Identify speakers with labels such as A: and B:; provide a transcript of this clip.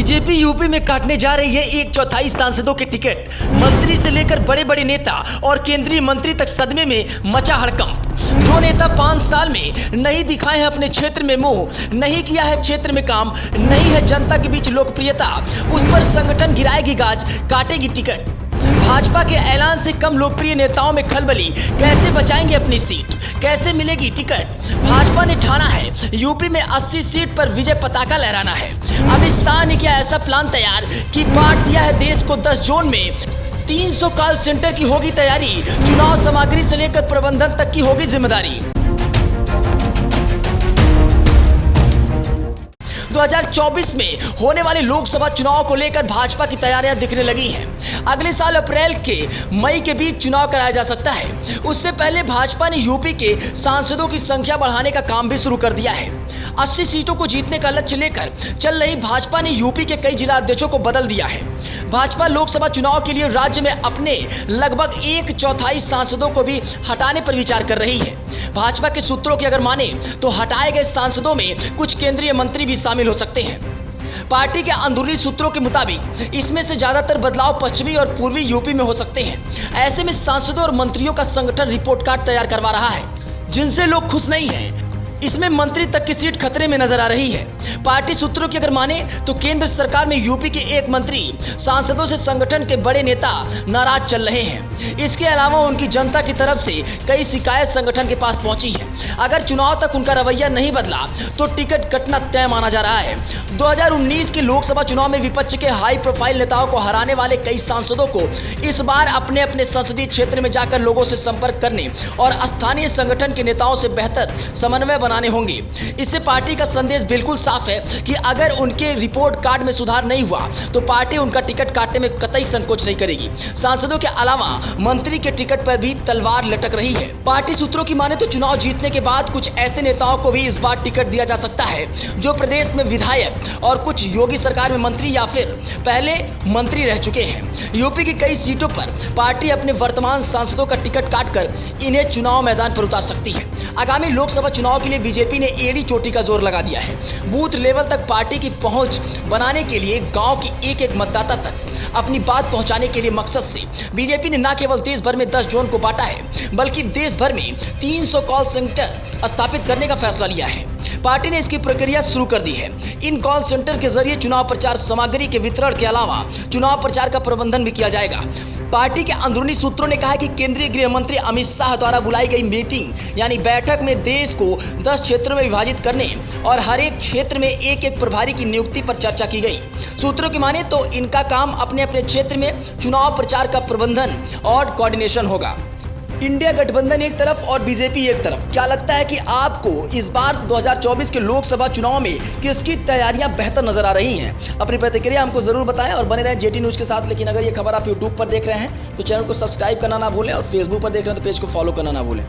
A: BJP UP में काटने जा रही है 1/4 सांसदों के टिकट। मंत्री से लेकर बड़े बड़े नेता और केंद्रीय मंत्री तक सदमे में मचा हड़कंप। जो नेता 5 साल में नहीं दिखाए हैं अपने क्षेत्र में मुंह, नहीं किया है क्षेत्र में काम, नहीं है जनता के बीच लोकप्रियता, उस पर संगठन गिराएगी गाज, काटेगी टिकट। भाजपा के ऐलान से कम लोकप्रिय नेताओं में खलबली, कैसे बचाएंगे अपनी सीट, कैसे मिलेगी टिकट। भाजपा ने ठाना है यूपी में 80 सीट पर विजय पताका लहराना है। अमित शाह ने किया ऐसा प्लान तैयार कि बांट दिया है देश को 10 जोन में। 300 कॉल सेंटर की होगी तैयारी, चुनाव सामग्री से लेकर प्रबंधन तक की होगी जिम्मेदारी। 2024 में होने वाले लोकसभा चुनाव को लेकर भाजपा की तैयारियां दिखने लगी हैं। अगले साल अप्रैल के मई के बीच चुनाव कराया जा सकता है। उससे पहले भाजपा ने यूपी के सांसदों की संख्या बढ़ाने का काम भी शुरू कर दिया है। 80 सीटों को जीतने का लक्ष्य लेकर चल रही भाजपा ने यूपी के कई जिला अध्यक्षों को बदल दिया है। भाजपा लोकसभा चुनाव के लिए राज्य में अपने लगभग 1/4 सांसदों को भी हटाने पर विचार कर रही है। भाजपा के सूत्रों की अगर माने तो हटाए गए सांसदों में कुछ केंद्रीय मंत्री भी शामिल हो सकते हैं। पार्टी के अंदरूनी सूत्रों के मुताबिक इसमें से ज्यादातर बदलाव पश्चिमी और पूर्वी यूपी में हो सकते हैं। ऐसे में सांसदों और मंत्रियों का संगठन रिपोर्ट कार्ड तैयार करवा रहा है, जिनसे लोग खुश नहीं हैं। इसमें मंत्री तक की सीट खतरे में नजर आ रही है। पार्टी सूत्रों की अगर माने तो केंद्र सरकार में यूपी के एक मंत्री सांसदों से संगठन के बड़े नेता नाराज चल रहे हैं। इसके अलावा उनकी जनता की तरफ से कई शिकायत संगठन के पास पहुंची है। अगर चुनाव तक उनका रवैया नहीं बदला तो टिकट कटना तय माना जा रहा है। 2019 के लोकसभा चुनाव में विपक्ष के हाई प्रोफाइल नेताओं को हराने वाले कई सांसदों को इस बार अपने अपने संसदीय क्षेत्र में जाकर लोगों से संपर्क करने और स्थानीय संगठन के नेताओं से बेहतर समन्वय बनाने होंगे। इससे पार्टी का संदेश बिल्कुल साफ है कि अगर उनके रिपोर्ट कार्ड में सुधार नहीं हुआ तो पार्टी उनका टिकट काटने में कतई संकोच नहीं करेगी। सांसदों के अलावा मंत्री के टिकट पर भी तलवार लटक रही है। पार्टी सूत्रों की माने तो चुनाव जीतने के बाद कुछ ऐसे नेताओं को भी इस बार टिकट दिया जा सकता है जो प्रदेश में विधायक और कुछ योगी सरकार में मंत्री या फिर पहले मंत्री रह चुके हैं। यूपी की कई सीटों पर पार्टी अपने वर्तमान सांसदों का टिकट काटकर इन्हें चुनाव मैदान पर उतार सकती है। आगामी लोकसभा चुनाव के लिए बीजेपी ने एड़ी चोटी का जोर लगा दिया है। बूथ लेवल तक पार्टी की पहुंच बनाने के लिए गांव की एक एक मतदाता तक अपनी बात पहुंचाने के लिए मकसद से बीजेपी ने न केवल देश भर में 10 जोन को बांटा है, बल्कि देश भर में 300 कॉल सेंटर स्थापित करने का फैसला लिया है। पार्टी ने इसकी प्रक्रिया शुरू कर दी है। इन कॉल सेंटर के जरिए चुनाव प्रचार सामग्री के वितरण के अलावा चुनाव प्रचार का प्रबंधन भी किया जाएगा। पार्टी के अंदरूनी सूत्रों ने कहा कि केंद्रीय गृह मंत्री अमित शाह द्वारा बुलाई गई मीटिंग यानी बैठक में देश को 10 क्षेत्रों में विभाजित करने और हर एक क्षेत्र में एक एक प्रभारी की नियुक्ति पर चर्चा की गई। सूत्रों की माने तो इनका काम अपने अपने क्षेत्र में चुनाव प्रचार का प्रबंधन और कोऑर्डिनेशन होगा। इंडिया गठबंधन एक तरफ और बीजेपी एक तरफ। क्या लगता है कि आपको इस बार 2024 के लोकसभा चुनाव में किसकी तैयारियां बेहतर नजर आ रही हैं? अपनी प्रतिक्रिया हमको जरूर बताएं और बने रहें जेटी न्यूज के साथ। लेकिन अगर ये खबर आप यूट्यूब पर देख रहे हैं तो चैनल को सब्सक्राइब करना ना भूलें और फेसबुक पर देख रहे हैं तो पेज को फॉलो करना ना भूलें।